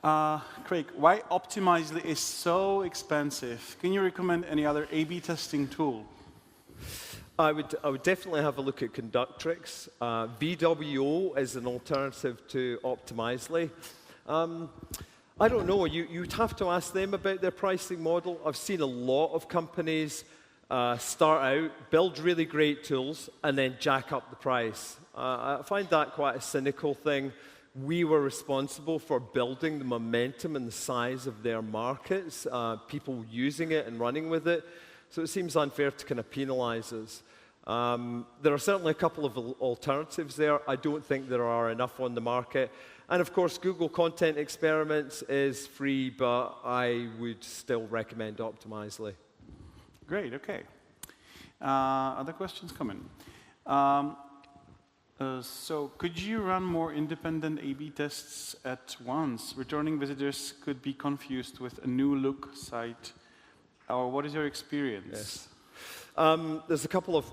Craig, why Optimizely is so expensive? Can you recommend any other A/B testing tool? I would definitely have a look at Conductrix. VWO is an alternative to Optimizely. I don't know, you'd have to ask them about their pricing model. I've seen a lot of companies start out, build really great tools, and then jack up the price. I find that quite a cynical thing. We were responsible for building the momentum and the size of their markets, people using it and running with it. So it seems unfair to kind of penalize us. There are certainly a couple of alternatives there. I don't think there are enough on the market. And of course, Google Content Experiments is free, but I would still recommend Optimizely. Great, OK. Other questions coming. So could you run more independent A/B tests at once? Returning visitors could be confused with a new look site. Or what is your experience? Yes. There's a couple of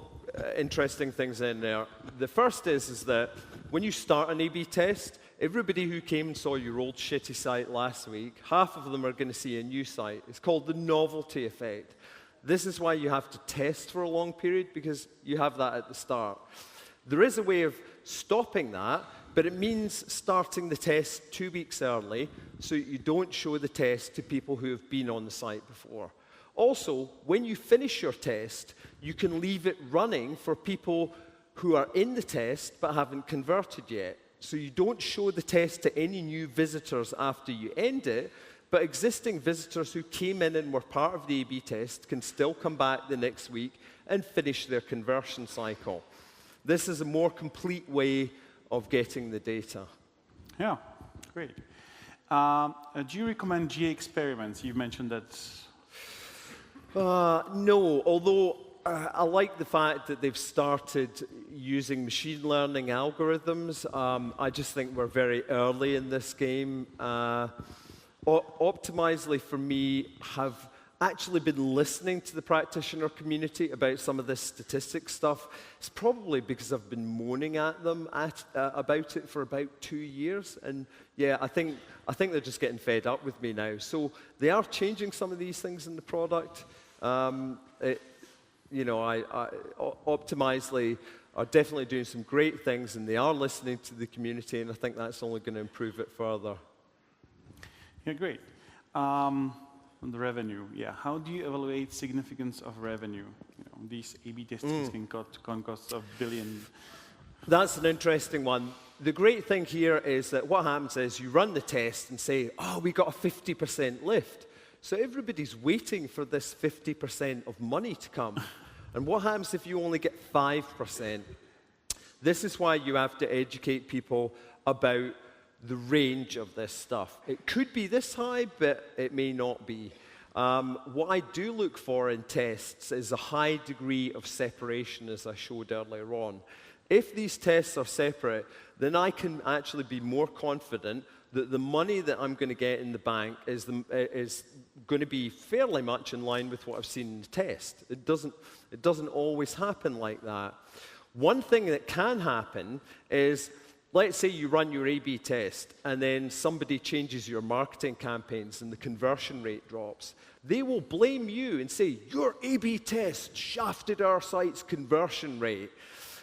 interesting things in there. The first is that when you start an A/B test, everybody who came and saw your old shitty site last week, half of them are going to see a new site. It's called the novelty effect. This is why you have to test for a long period, because you have that at the start. There is a way of stopping that, but it means starting the test 2 weeks early so you don't show the test to people who have been on the site before. Also, when you finish your test, you can leave it running for people who are in the test but haven't converted yet. So you don't show the test to any new visitors after you end it, but existing visitors who came in and were part of the A/B test can still come back the next week and finish their conversion cycle. This is a more complete way of getting the data. Yeah, great. Do you recommend GA experiments? You mentioned that. No, although I like the fact that they've started using machine learning algorithms. I just think we're very early in this game. Optimizely, for me, have actually been listening to the practitioner community about some of this statistics stuff. It's probably because I've been moaning at them about it for about 2 years. And yeah, I think they're just getting fed up with me now. So they are changing some of these things in the product. Optimizely are definitely doing some great things, and they are listening to the community, and I think that's only going to improve it further. Yeah, great. On the revenue, yeah. How do you evaluate significance of revenue? These A/B tests can cost $1 billion. That's an interesting one. The great thing here is that what happens is you run the test and say, oh, we got a 50% lift. So everybody's waiting for this 50% of money to come. And what happens if you only get 5%? This is why you have to educate people about the range of this stuff. It could be this high, but it may not be. What I do look for in tests is a high degree of separation, as I showed earlier on. If these tests are separate, then I can actually be more confident that the money that I'm going to get in the bank is going to be fairly much in line with what I've seen in the test. It doesn't always happen like that. One thing that can happen is, let's say you run your A/B test, and then somebody changes your marketing campaigns and the conversion rate drops. They will blame you and say, your A/B test shafted our site's conversion rate.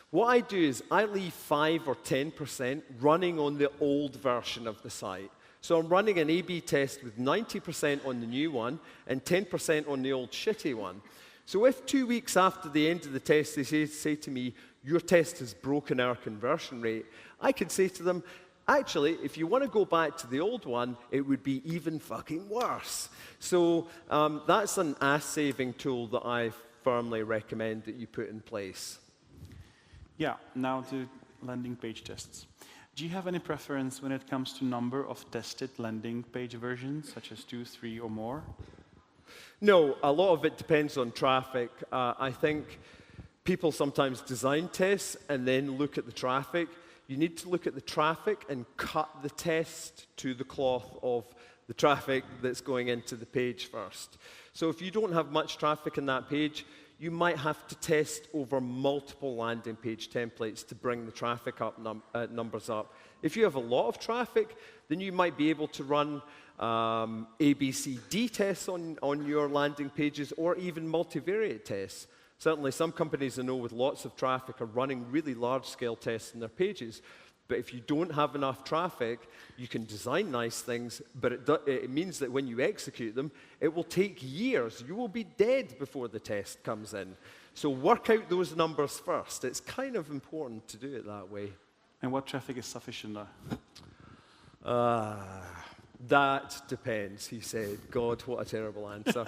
What I do is I leave 5 or 10% running on the old version of the site. So I'm running an A/B test with 90% on the new one and 10% on the old shitty one. So if 2 weeks after the end of the test they say to me, your test has broken our conversion rate, I could say to them, actually, if you want to go back to the old one, it would be even fucking worse. So that's an ass-saving tool that I firmly recommend that you put in place. Yeah, now to landing page tests. Do you have any preference when it comes to number of tested landing page versions, such as 2, 3, or more? No, a lot of it depends on traffic. I think people sometimes design tests and then look at the traffic. You need to look at the traffic and cut the test to the cloth of the traffic that's going into the page first. So if you don't have much traffic in that page, you might have to test over multiple landing page templates to bring the traffic up numbers up. If you have a lot of traffic, then you might be able to run ABCD tests on your landing pages, or even multivariate tests. Certainly, some companies I know with lots of traffic are running really large-scale tests on their pages. But if you don't have enough traffic, you can design nice things, but it means that when you execute them, it will take years. You will be dead before the test comes in. So work out those numbers first. It's kind of important to do it that way. And what traffic is sufficient? That depends, he said. God, what a terrible answer.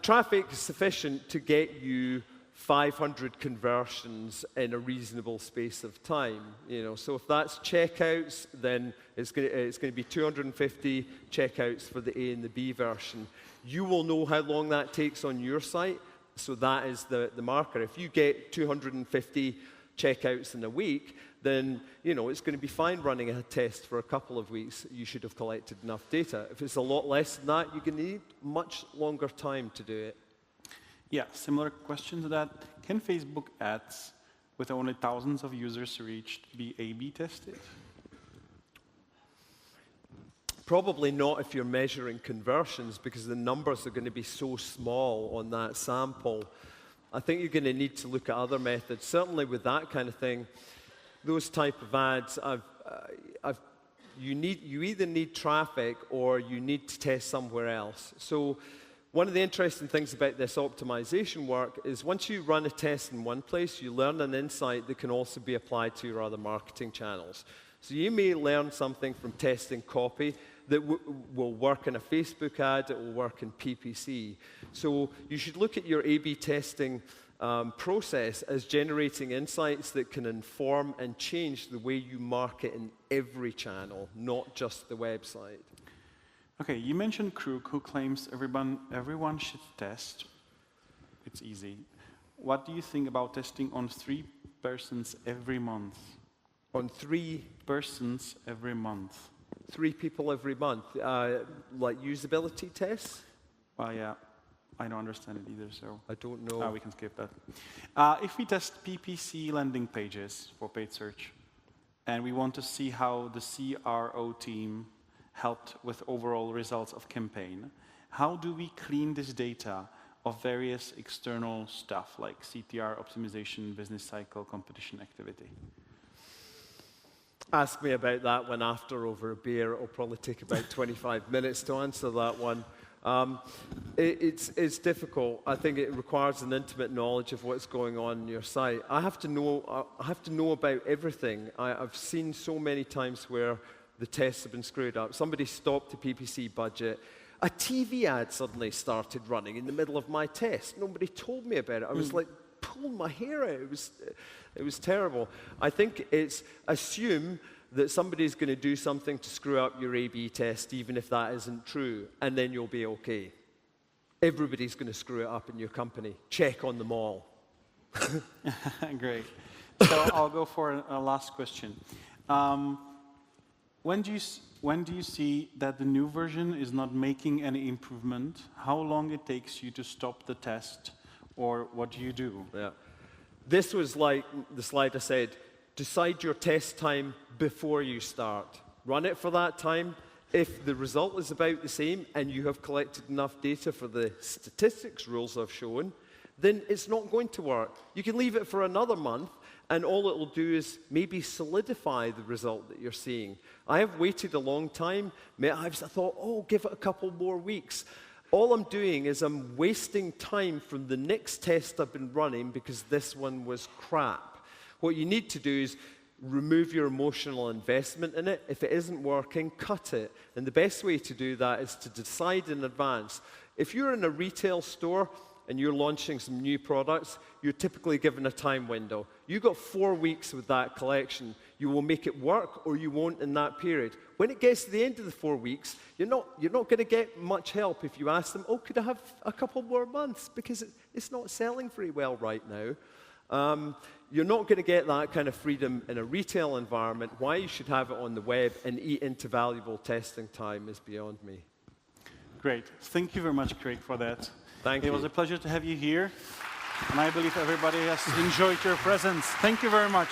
Traffic is sufficient to get you 500 conversions in a reasonable space of time. So if that's checkouts, then it's going to be 250 checkouts for the A and the B version. You will know how long that takes on your site, so that is the marker. If you get 250 checkouts in a week, then it's going to be fine running a test for a couple of weeks. You should have collected enough data. If it's a lot less than that, you're going to need much longer time to do it. Yeah, similar question to that. Can Facebook ads, with only thousands of users reached, be A/B tested? Probably not if you're measuring conversions, because the numbers are going to be so small on that sample. I think you're going to need to look at other methods. Certainly with that kind of thing, those type of ads, you either need traffic or you need to test somewhere else. So one of the interesting things about this optimization work is once you run a test in one place, you learn an insight that can also be applied to your other marketing channels. So you may learn something from testing copy that will work in a Facebook ad, it will work in PPC. So you should look at your A/B testing process as generating insights that can inform and change the way you market in every channel, not just the website. Okay, you mentioned Krug, who claims everyone should test. It's easy. What do you think about testing on 3 persons every month? On 3 persons every month. 3 people every month, like usability tests? Well, yeah, I don't understand it either, so. I don't know. We can skip that. If we test PPC landing pages for paid search, and we want to see how the CRO team helped with overall results of campaign, how do we clean this data of various external stuff like CTR optimization, business cycle, competition activity? Ask me about that one after over a beer. It'll probably take about 25 minutes to answer that one. It's difficult. I think it requires an intimate knowledge of what's going on your site. I have to know about everything. I've seen so many times where the tests have been screwed up. Somebody stopped the PPC budget. A TV ad suddenly started running in the middle of my test. Nobody told me about it. I was like pulling my hair out. It was terrible. I think it's assume that somebody's going to do something to screw up your A/B test, even if that isn't true, and then you'll be okay. Everybody's going to screw it up in your company. Check on them all. Great. So I'll go for a last question. When do you see that the new version is not making any improvement? How long it takes you to stop the test, or what do you do? Yeah. This was like the slide I said, decide your test time before you start. Run it for that time. If the result is about the same and you have collected enough data for the statistics rules I've shown, then it's not going to work. You can leave it for another month, and all it will do is maybe solidify the result that you're seeing. I have waited a long time. I thought, oh, give it a couple more weeks. All I'm doing is I'm wasting time from the next test I've been running because this one was crap. What you need to do is remove your emotional investment in it. If it isn't working, cut it. And the best way to do that is to decide in advance. If you're in a retail store and you're launching some new products, you're typically given a time window. You've got 4 weeks with that collection. You will make it work or you won't in that period. When it gets to the end of the 4 weeks, you're not going to get much help if you ask them, oh, could I have a couple more months? Because it's not selling very well right now. You're not going to get that kind of freedom in a retail environment. Why you should have it on the web and eat into valuable testing time is beyond me. Great. Thank you very much, Craig, for that. Thank you. It was a pleasure to have you here. And I believe everybody has enjoyed your presence. Thank you very much.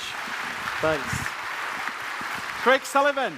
Thanks. Craig Sullivan.